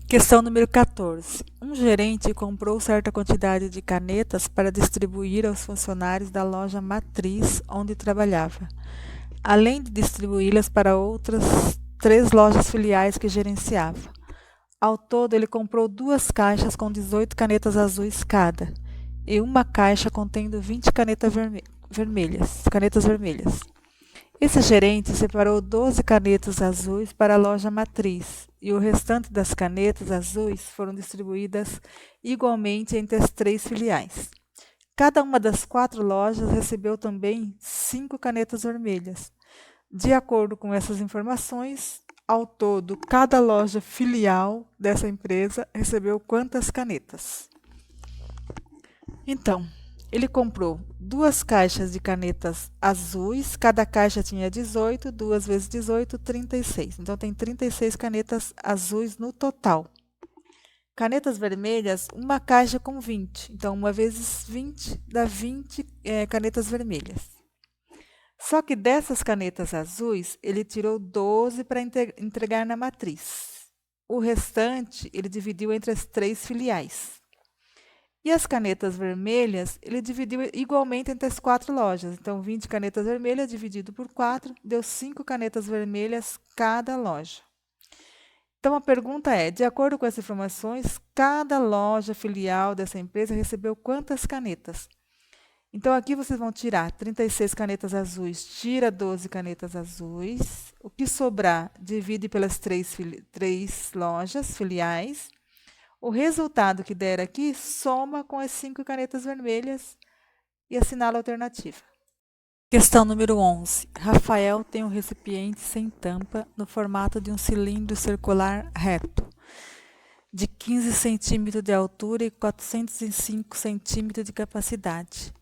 Questão número 14. Um gerente comprou certa quantidade de canetas para distribuir aos funcionários da loja matriz onde trabalhava, além de distribuí-las para outras 3 lojas filiais que gerenciava. Ao todo, ele comprou 2 caixas com 18 canetas azuis cada e uma caixa contendo 20 canetas vermelhas. Esse gerente separou 12 canetas azuis para a loja matriz e o restante das canetas azuis foram distribuídas igualmente entre as 3 filiais. Cada uma das 4 lojas recebeu também 5 canetas vermelhas. De acordo com essas informações, ao todo, cada loja filial dessa empresa recebeu quantas canetas? Então, ele comprou 2 caixas de canetas azuis, cada caixa tinha 18, 2 vezes 18, 36. Então, tem 36 canetas azuis no total. Canetas vermelhas, uma caixa com 20. Então, 1 vezes 20 dá 20 canetas vermelhas. Só que dessas canetas azuis, ele tirou 12 para entregar na matriz. O restante, ele dividiu entre as 3 filiais. E as canetas vermelhas, ele dividiu igualmente entre as 4 lojas. Então, 20 canetas vermelhas dividido por 4, deu 5 canetas vermelhas cada loja. Então, a pergunta é, de acordo com essas informações, cada loja filial dessa empresa recebeu quantas canetas? Então, aqui vocês vão tirar 36 canetas azuis, tira 12 canetas azuis. O que sobrar, divide pelas 3 lojas filiais. O resultado que der aqui, soma com as 5 canetas vermelhas e assinala a alternativa. Questão número 11. Rafael tem um recipiente sem tampa no formato de um cilindro circular reto, de 15 centímetros de altura e 405 centímetros de capacidade.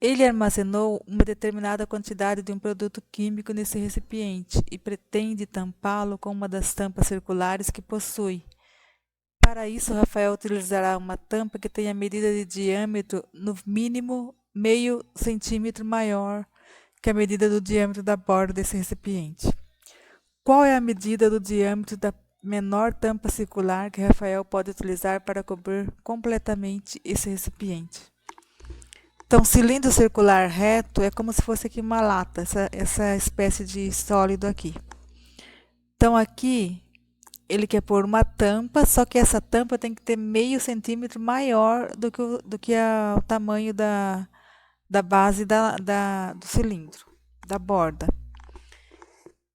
Ele armazenou uma determinada quantidade de um produto químico nesse recipiente e pretende tampá-lo com uma das tampas circulares que possui. Para isso, Rafael utilizará uma tampa que tenha medida de diâmetro no mínimo meio centímetro maior que a medida do diâmetro da borda desse recipiente. Qual é a medida do diâmetro da menor tampa circular que Rafael pode utilizar para cobrir completamente esse recipiente? Então, cilindro circular reto é como se fosse aqui uma lata, essa espécie de sólido aqui. Então, aqui ele quer pôr uma tampa, só que essa tampa tem que ter meio centímetro maior do que o tamanho da base do cilindro, da borda.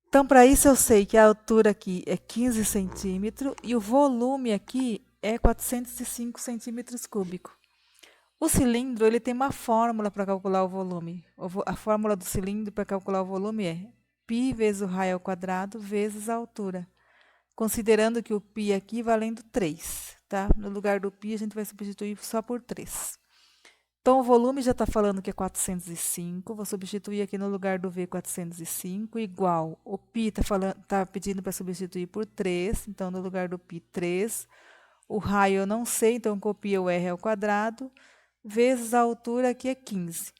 Então, para isso eu sei que a altura aqui é 15 centímetros e o volume aqui é 405 centímetros cúbicos. O cilindro ele tem uma fórmula para calcular o volume. A fórmula do cilindro para calcular o volume é π vezes o raio ao quadrado vezes a altura. Considerando que o π aqui valendo 3, tá? No lugar do π, a gente vai substituir só por 3. Então, o volume já está falando que é 405, vou substituir aqui no lugar do V 405, igual, o π tá pedindo para substituir por 3, então, no lugar do π, 3. O raio eu não sei, então, copia o R ao quadrado, vezes a altura, aqui é 15.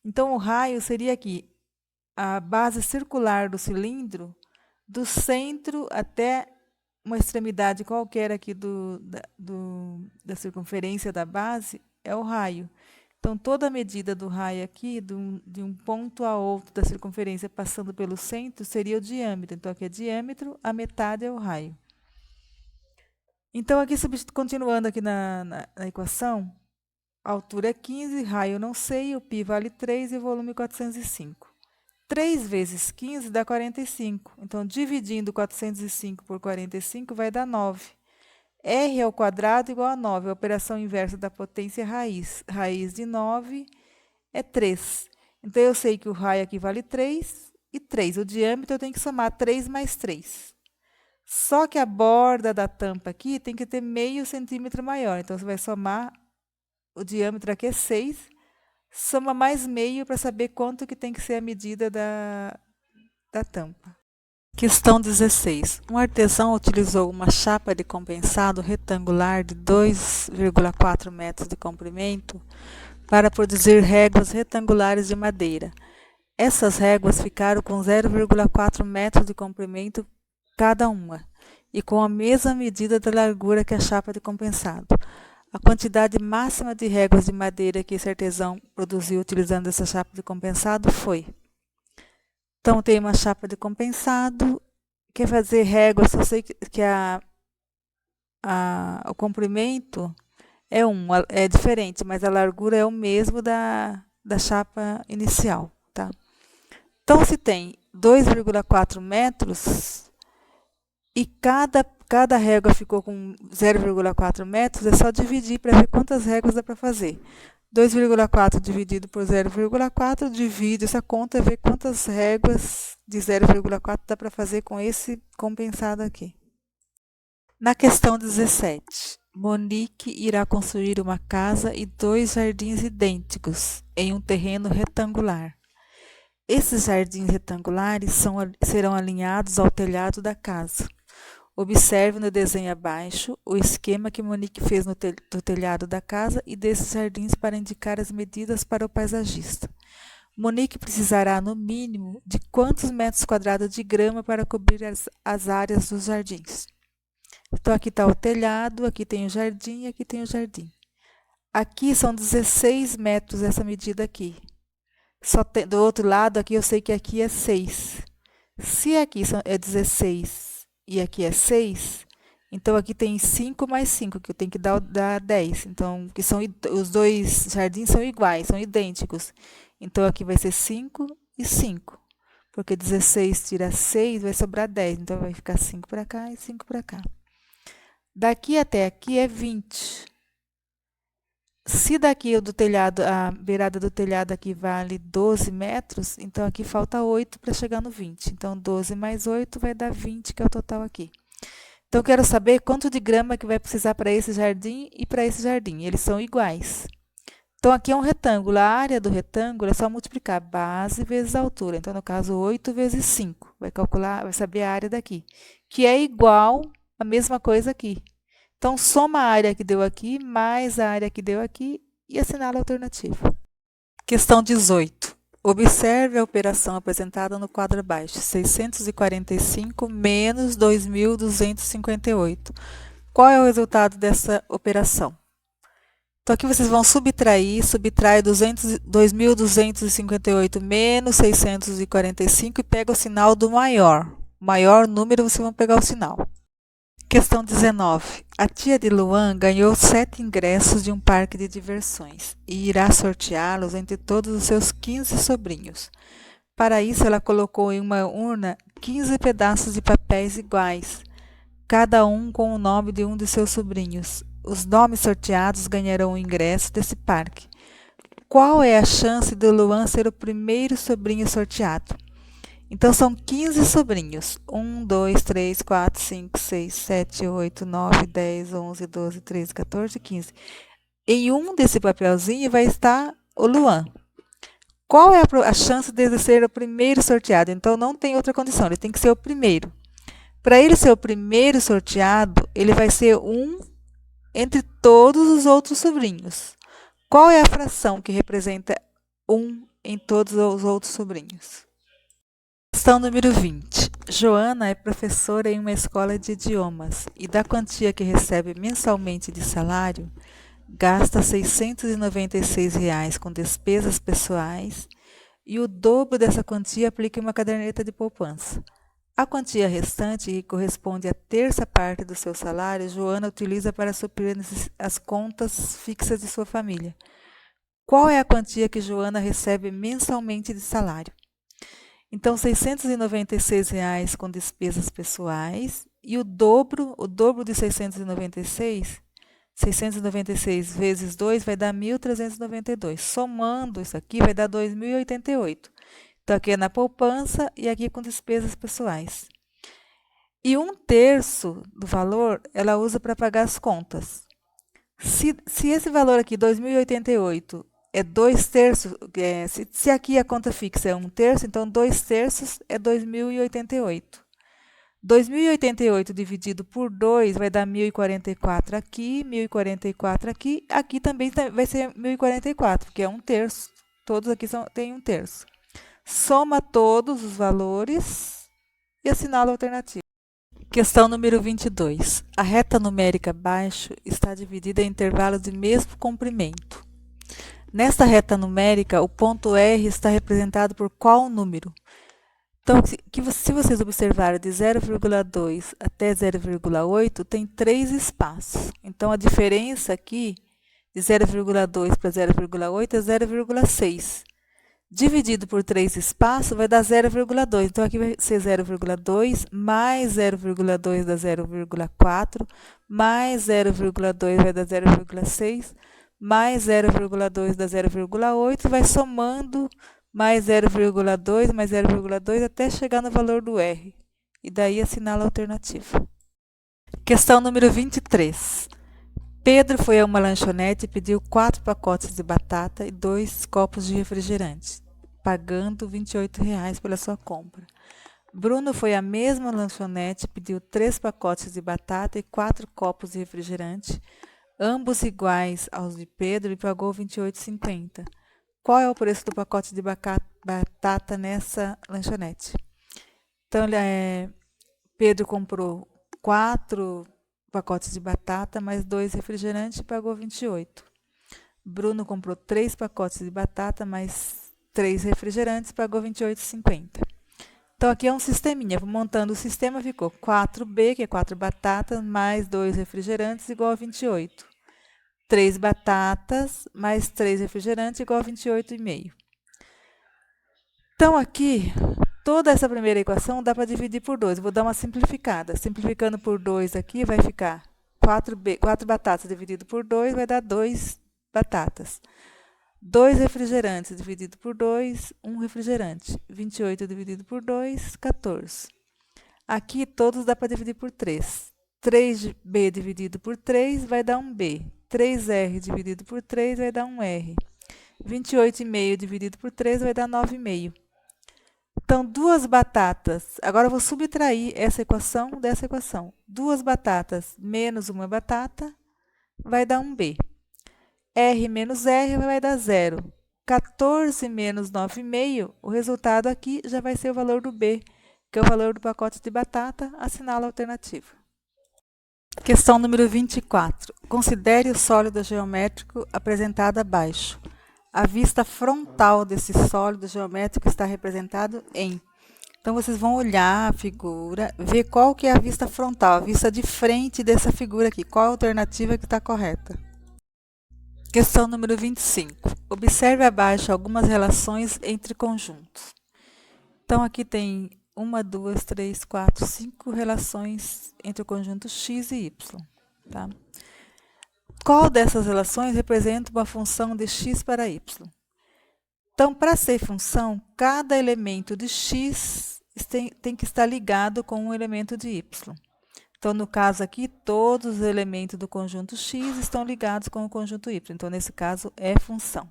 Então, o raio seria aqui, a base circular do cilindro, do centro até uma extremidade qualquer aqui da circunferência da base é o raio. Então, toda a medida do raio aqui, de um ponto a outro da circunferência passando pelo centro, seria o diâmetro. Então, aqui é diâmetro, a metade é o raio. Então, aqui, continuando aqui na equação, a altura é 15, raio não sei, o π vale 3 e o volume 405. 3 vezes 15 dá 45. Então, dividindo 405 por 45 vai dar 9. R ao quadrado igual a 9. A operação inversa da potência raiz. Raiz de 9 é 3. Então, eu sei que o raio aqui vale 3 e 3. O diâmetro eu tenho que somar 3 mais 3. Só que a borda da tampa aqui tem que ter meio centímetro maior. Então, você vai somar, o diâmetro aqui é 6. Soma mais meio para saber quanto que tem que ser a medida da tampa. Questão 16. Um artesão utilizou uma chapa de compensado retangular de 2,4 metros de comprimento para produzir réguas retangulares de madeira. Essas réguas ficaram com 0,4 metros de comprimento cada uma e com a mesma medida da largura que a chapa de compensado. A quantidade máxima de réguas de madeira que esse artesão produziu utilizando essa chapa de compensado foi. Então, tem uma chapa de compensado, quer fazer régua, só sei que o comprimento é diferente, mas a largura é o mesmo da chapa inicial, tá? Então, se tem 2,4 metros e cada régua ficou com 0,4 metros, é só dividir para ver quantas réguas dá para fazer. 2,4 dividido por 0,4, divide essa conta e vê quantas réguas de 0,4 dá para fazer com esse compensado aqui. Na questão 17, Monique irá construir uma casa e 2 jardins idênticos em um terreno retangular. Esses jardins retangulares serão alinhados ao telhado da casa. Observe no desenho abaixo o esquema que Monique fez do telhado da casa e desses jardins para indicar as medidas para o paisagista. Monique precisará, no mínimo, de quantos metros quadrados de grama para cobrir as áreas dos jardins? Então, aqui está o telhado, aqui tem o jardim e aqui tem o jardim. Aqui são 16 metros essa medida aqui. Do outro lado, aqui eu sei que aqui é 6. Se aqui é 16 e aqui é 6, então aqui tem 5 mais 5, que eu tenho que dar 10. Então, os dois jardins são iguais, são idênticos. Então, aqui vai ser 5 e 5. Porque 16 tira 6, vai sobrar 10. Então, vai ficar 5 para cá e 5 para cá. Daqui até aqui é 20. Se daqui do telhado, a beirada do telhado aqui vale 12 metros, então aqui falta 8 para chegar no 20. Então, 12 mais 8 vai dar 20, que é o total aqui. Então, eu quero saber quanto de grama que vai precisar para esse jardim e para esse jardim. Eles são iguais. Então, aqui é um retângulo. A área do retângulo é só multiplicar base vezes altura. Então, no caso, 8 vezes 5. Vai saber a área daqui, que é igual a mesma coisa aqui. Então, soma a área que deu aqui, mais a área que deu aqui e assinala a alternativa. Questão 18. Observe a operação apresentada no quadro abaixo. 645 menos 2.258. Qual é o resultado dessa operação? Então, aqui vocês vão subtrai 2.258 menos 645 e pega o sinal do maior. Maior número, vocês vão pegar o sinal. Questão 19. A tia de Luan ganhou 7 ingressos de um parque de diversões e irá sorteá-los entre todos os seus 15 sobrinhos. Para isso, ela colocou em uma urna 15 pedaços de papéis iguais, cada um com o nome de um de seus sobrinhos. Os nomes sorteados ganharão o ingresso desse parque. Qual é a chance de Luan ser o primeiro sobrinho sorteado? Então, são 15 sobrinhos. 1, 2, 3, 4, 5, 6, 7, 8, 9, 10, 11, 12, 13, 14, 15. Em um desse papelzinho vai estar o Luan. Qual é a chance dele ser o primeiro sorteado? Então, não tem outra condição, ele tem que ser o primeiro. Para ele ser o primeiro sorteado, ele vai ser um entre todos os outros sobrinhos. Qual é a fração que representa um em todos os outros sobrinhos? Questão número 20. Joana é professora em uma escola de idiomas e da quantia que recebe mensalmente de salário, gasta R$ 696 com despesas pessoais e o dobro dessa quantia aplica em uma caderneta de poupança. A quantia restante, que corresponde à terça parte do seu salário, Joana utiliza para suprir as contas fixas de sua família. Qual é a quantia que Joana recebe mensalmente de salário? Então, R$ 696 com despesas pessoais e o dobro de 696 vezes 2 vai dar 1.392. Somando isso aqui, vai dar 2.088. Então, aqui é na poupança e aqui é com despesas pessoais. E 1/3 do valor, ela usa para pagar as contas. Se esse valor aqui, 2.088, é 2/3, se aqui a conta fixa é 1/3, então 2/3 é 2.088. 2.088 dividido por 2 vai dar 1.044 aqui, 1.044 aqui. Aqui também vai ser 1.044, porque é 1/3. Todos aqui têm 1/3. Soma todos os valores e assinala a alternativa. Questão número 22. A reta numérica abaixo está dividida em intervalos de mesmo comprimento. Nesta reta numérica, o ponto R está representado por qual número? Então, se vocês observarem de 0,2 até 0,8, tem 3 espaços. Então, a diferença aqui de 0,2 para 0,8 é 0,6. Dividido por 3 espaços vai dar 0,2. Então, aqui vai ser 0,2 mais 0,2 dá 0,4, mais 0,2 vai dar 0,6, mais 0,2 dá 0,8, vai somando mais 0,2 mais 0,2 até chegar no valor do R. E daí assinala a alternativa. Questão número 23. Pedro foi a uma lanchonete e pediu 4 pacotes de batata e 2 copos de refrigerante, pagando R$ 28,00 pela sua compra. Bruno foi à mesma lanchonete e pediu 3 pacotes de batata e 4 copos de refrigerante, ambos iguais aos de Pedro, e pagou R$ 28,50. Qual é o preço do pacote de batata nessa lanchonete? Então, Pedro comprou 4 pacotes de batata mais 2 refrigerantes e pagou 28. Bruno comprou 3 pacotes de batata mais 3 refrigerantes e pagou 28,50. Então, aqui é um sisteminha. Montando o sistema, ficou 4B, que é 4 batatas, mais 2 refrigerantes, igual a 28. 3 batatas mais 3 refrigerantes igual a 28,5. Então, aqui, toda essa primeira equação dá para dividir por 2. Vou dar uma simplificada. Simplificando por 2 aqui, vai ficar 4 batatas dividido por 2, vai dar 2 batatas. 2 refrigerantes dividido por 2, 1 refrigerante. 28 dividido por 2, 14. Aqui, todos dá para dividir por 3. 3B dividido por 3 vai dar 1B. 3R dividido por 3 vai dar 1R. 28,5 dividido por 3 vai dar 9,5. Então, 2 batatas. Agora, eu vou subtrair essa equação dessa equação. 2 batatas menos 1 batata vai dar 1B. R menos R vai dar 0. 14 menos 9,5, o resultado aqui já vai ser o valor do B, que é o valor do pacote de batata. Assinala a alternativa. Questão número 24. Considere o sólido geométrico apresentado abaixo. A vista frontal desse sólido geométrico está representado em... Então, vocês vão olhar a figura, ver qual que é a vista frontal, a vista de frente dessa figura aqui. Qual a alternativa que está correta? Questão número 25. Observe abaixo algumas relações entre conjuntos. Então, aqui tem 1, 2, 3, 4, 5 relações entre o conjunto x e y. Tá? Qual dessas relações representa uma função de x para y? Então, para ser função, cada elemento de x tem que estar ligado com um elemento de y. Então, no caso aqui, todos os elementos do conjunto x estão ligados com o conjunto y. Então, nesse caso, é função.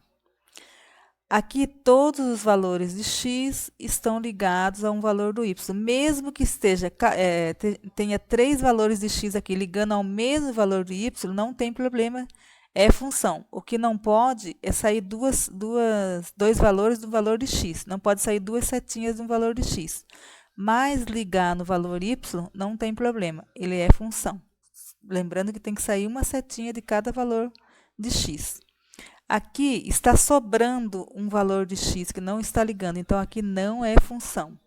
Aqui, todos os valores de x estão ligados a um valor do y. Mesmo que tenha 3 valores de x aqui ligando ao mesmo valor de y, não tem problema, é função. O que não pode é sair dois valores do valor de x. Não pode sair 2 setinhas de um valor de x. Mas ligar no valor y não tem problema, ele é função. Lembrando que tem que sair uma setinha de cada valor de x. Aqui está sobrando um valor de x que não está ligando, então aqui não é função.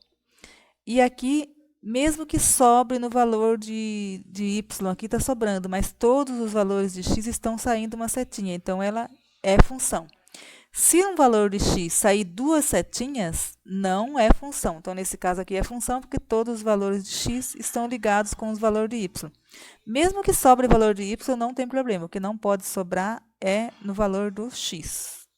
E aqui, mesmo que sobre no valor de y, aqui está sobrando, mas todos os valores de x estão saindo uma setinha, então ela é função. Se um valor de x sair 2 setinhas, não é função. Então, nesse caso aqui é função, porque todos os valores de x estão ligados com os valores de y. Mesmo que sobre o valor de y, não tem problema. O que não pode sobrar é no valor do x.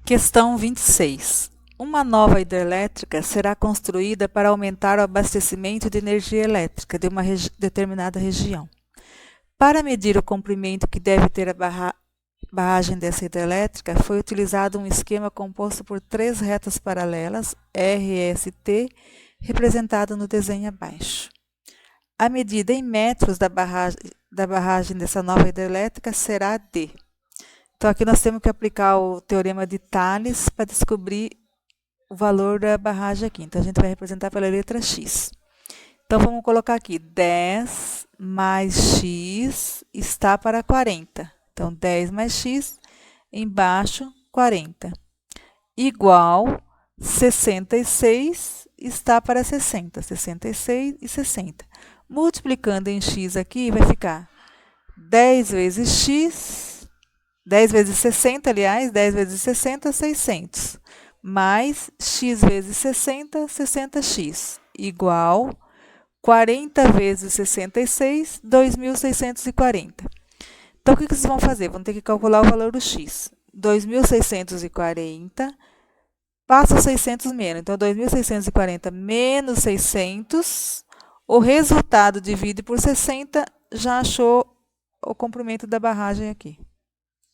Questão 26. Uma nova hidrelétrica será construída para aumentar o abastecimento de energia elétrica de uma determinada região. Para medir o comprimento que deve ter a barragem dessa hidrelétrica, foi utilizado um esquema composto por 3 retas paralelas, RST, representado no desenho abaixo. A medida em metros da barragem dessa nova hidrelétrica será D. Então, aqui nós temos que aplicar o teorema de Thales para descobrir o valor da barragem aqui. Então, a gente vai representar pela letra X. Então, vamos colocar aqui, 10 mais x está para 40. Então, 10 mais x, embaixo, 40. Igual 66 está para 60. 66 e 60. Multiplicando em x aqui, vai ficar 10 vezes x, 10 vezes 60, aliás, 10 vezes 60, 600. Mais x vezes 60, 60x, igual 40 vezes 66, 2.640. Então, o que vocês vão fazer? Vão ter que calcular o valor do x. 2.640, passa 600 menos. Então, 2.640 menos 600, o resultado divide por 60, já achou o comprimento da barragem aqui.